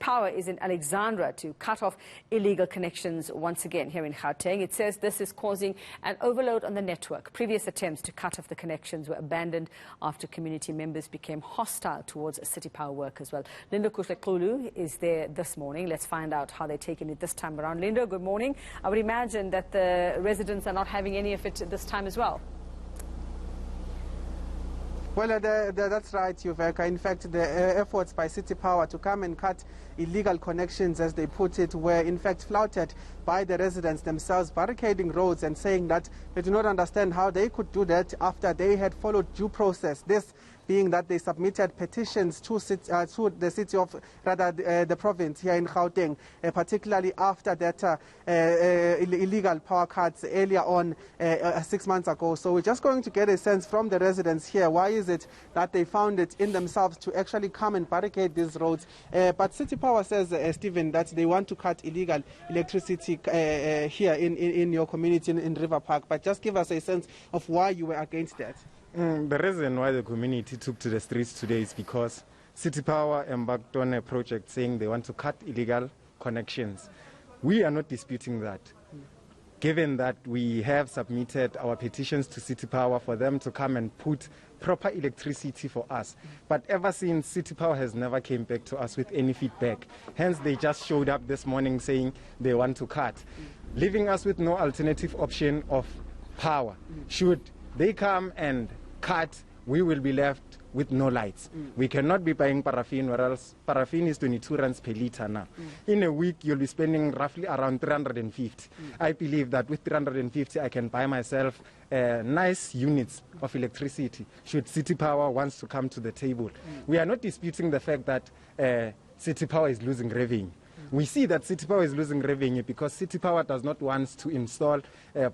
Power is in Alexandra to cut off illegal connections once again here in Gauteng. It says this is causing an overload on the network. Previous attempts to cut off the connections were abandoned after community members became hostile towards City Power workers. Well, Linda Kuhle is there this morning. Let's find out how they're taking it this time around. Linda, good morning. I would imagine that the residents are not having any of it this time as well. Well, that's right, Yuveka. In fact, the efforts by City Power to come and cut illegal connections, as they put it, were in fact flouted by the residents themselves, barricading roads and saying that they do not understand how they could do that after they had followed due process. This being that they submitted petitions to the city of, rather the province here in Gauteng, particularly after that illegal power cuts earlier on 6 months ago. So we're just going to get a sense from the residents here. Why is it that they found it in themselves to actually come and barricade these roads? But City Power says, Stephen, that they want to cut illegal electricity here in your community in River Park. But just give us a sense of why you were against that. The reason why the community took to the streets today is because City Power embarked on a project saying they want to cut illegal connections. We are not disputing that, given that we have submitted our petitions to City Power for them to come and put proper electricity for us. But ever since, City Power has never came back to us with any feedback. Hence, they just showed up this morning saying they want to cut, leaving us with no alternative option of power. Should they come and cut, we will be left with no lights. We cannot be buying paraffin, whereas paraffin is 22 rands per litre now. In a week, you'll be spending roughly around 350. I believe that with 350, I can buy myself nice units of electricity, should City Power wants to come to the table. We are not disputing the fact that City Power is losing revenue. We see that City Power is losing revenue because City Power does not want to install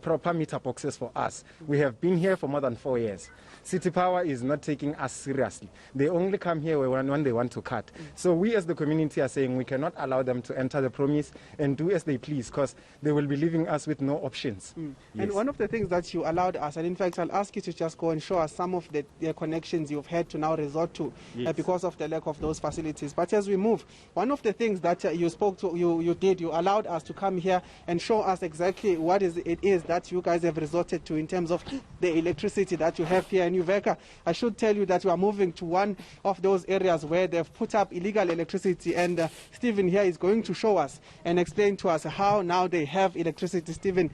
proper meter boxes for us. We have been here for more than 4 years. City Power is not taking us seriously. They only come here when they want to cut. So we as the community are saying we cannot allow them to enter the promise and do as they please, because they will be leaving us with no options. Yes. And one of the things that you allowed us, and in fact I'll ask you to just go and show us some of the connections you've had to now resort to because of the lack of those facilities. But as we move, one of the things that you spoke to, you allowed us to come here and show us exactly what it is that you guys have resorted to in terms of the electricity that you have here in Uveka. I should tell you that we are moving to one of those areas where they've put up illegal electricity, and Stephen here is going to show us and explain to us how now they have electricity. Stephen,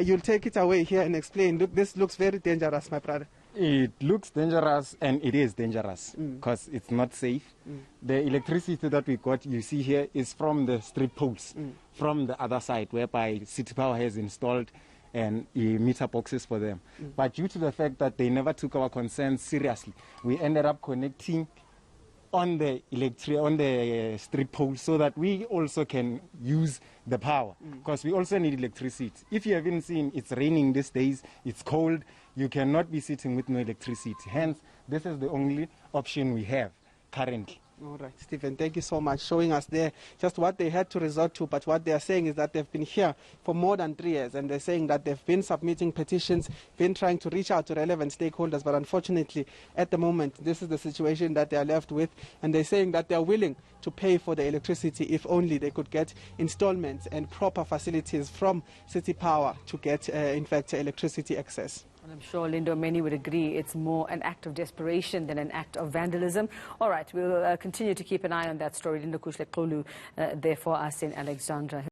you'll take it away here and explain. Look, this looks very dangerous, my brother. It looks dangerous, and it is dangerous because it's not safe. The electricity that we got, you see here, is from the street poles, from the other side, whereby City Power has installed and meter boxes for them. But due to the fact that they never took our concerns seriously, we ended up connecting on the street pole so that we also can use the power, because we also need electricity. If you haven't seen, it's raining these days, it's cold, you cannot be sitting with no electricity. Hence, this is the only option we have currently. All right, Stephen, thank you so much, showing us there just what they had to resort to. But what they are saying is that they've been here for more than 3 years, and they're saying that they've been submitting petitions, been trying to reach out to relevant stakeholders, but unfortunately, at the moment, this is the situation that they are left with, and they're saying that they're willing to pay for the electricity if only they could get installments and proper facilities from City Power to get, in fact, electricity access. And I'm sure, Lindo, many would agree it's more an act of desperation than an act of vandalism. All right, we'll continue to keep an eye on that story. Linda Kuhle, there for us in Alexandra.